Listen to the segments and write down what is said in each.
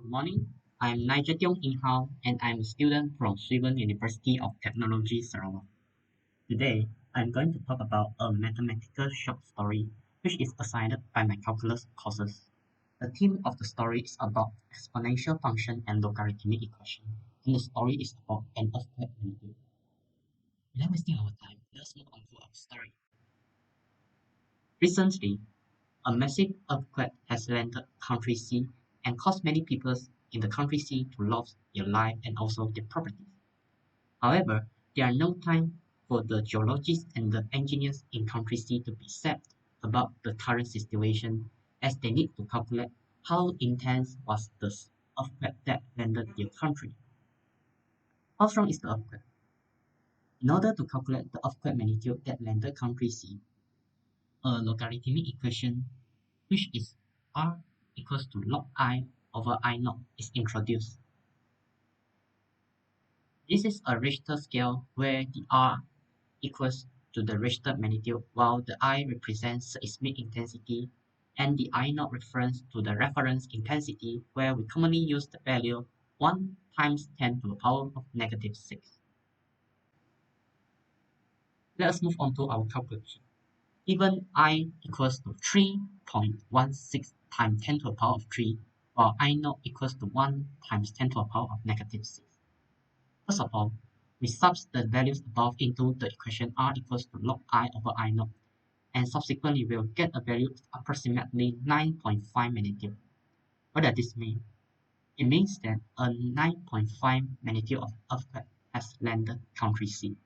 Good morning. I'm Nigel Tiong In Hao, and I'm a student from Sweden University of Technology, Sarawak. Today, I'm going to talk about a mathematical short story which is assigned by my calculus courses. The theme of the story is about exponential function and logarithmic equation, and the story is about an earthquake magnitude. Without wasting our time, let's move on to our story. Recently, a massive earthquake has landed Country C and caused many people in the Country C to lose their life and also their properties. However, there are no time for the geologists and the engineers in Country C to be sad about the current situation as they need to calculate how intense was the earthquake that landed their country. How strong is the earthquake? In order to calculate the earthquake magnitude that landed Country C, a logarithmic equation which is R equals to log I over I naught is introduced. This is a Richter scale where the R equals to the Richter magnitude while the I represents seismic intensity and the I naught refers to the reference intensity where we commonly use the value 1 times 10 to the power of negative 6. Let us move on to our calculation. Given I equals to 3.16 times 10 to the power of 3 while I naught equals to 1 times 10 to the power of negative 6. First of all, we sub the values above into the equation R equals to log I over I naught, and subsequently we'll get a value of approximately 9.5 magnitude. What does this mean? It means that a 9.5 magnitude of earthquake has landed Country C.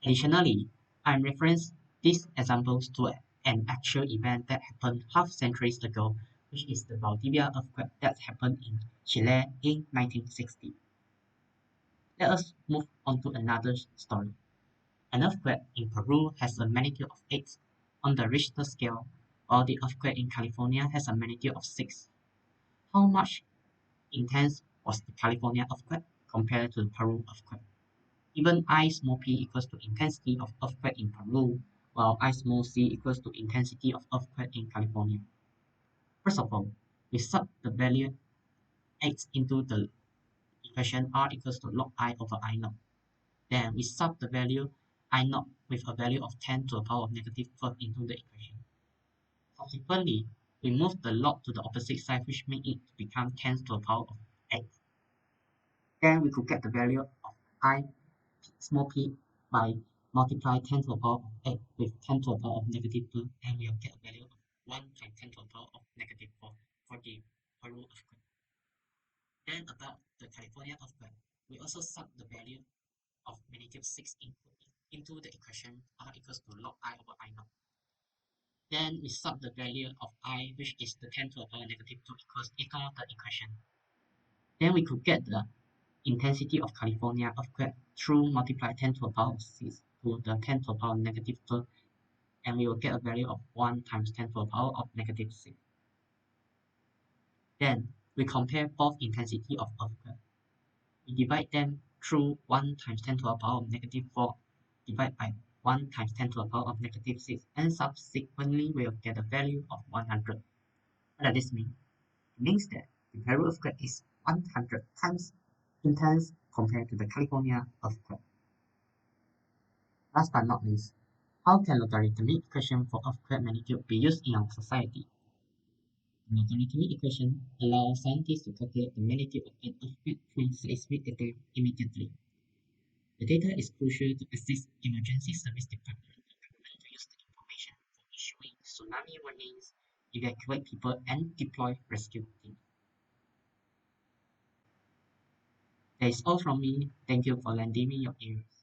Additionally, I'm referencing these examples to an actual event that happened half centuries ago, which is the Valdivia earthquake that happened in Chile in 1960. Let us move on to another story. An earthquake in Peru has a magnitude of 8 on the Richter scale, while the earthquake in California has a magnitude of 6. How much intense was the California earthquake compared to the Peru earthquake? Even I small p equals to intensity of earthquake in Peru, while I small c equals to intensity of earthquake in California. First of all, we sub the value 8 into the equation R equals to log I over I naught. Then we sub the value I naught with a value of 10 to the power of negative 12 into the equation. Subsequently, we move the log to the opposite side which makes it become 10 to the power of 8. Then we could get the value of I small p by multiply 10 to the power of 8 with 10 to the power of negative 2 and we'll get a value of 1 times 10 to the power of negative 4 for the Peru earthquake. Then about the California earthquake, we also sub the value of magnitude 6 into the equation R equals to log I over I naught. Then we sub the value of I, which is the 10 to the power negative 2 equals into the equation. Then we could get the intensity of California earthquake through multiply 10 to the power of 6 to the 10 to the power negative 2, and we will get a value of 1 times 10 to the power of negative 6. Then we compare both intensity of earthquake. We divide them through 1 times 10 to the power of negative 4 divided by 1 times 10 to the power of negative 6 and subsequently we'll get a value of 100. What does this mean? It means that the Peru earthquake is 100 times intense compared to the California earthquake. Last but not least, how can logarithmic equation for earthquake magnitude be used in our society? The logarithmic equation allows scientists to calculate the magnitude of an earthquake from seismic data immediately. The data is crucial to assist emergency service department and government to use the information for issuing tsunami warnings, evacuate people, and deploy rescue teams. That is all from me. Thank you for lending me your ears.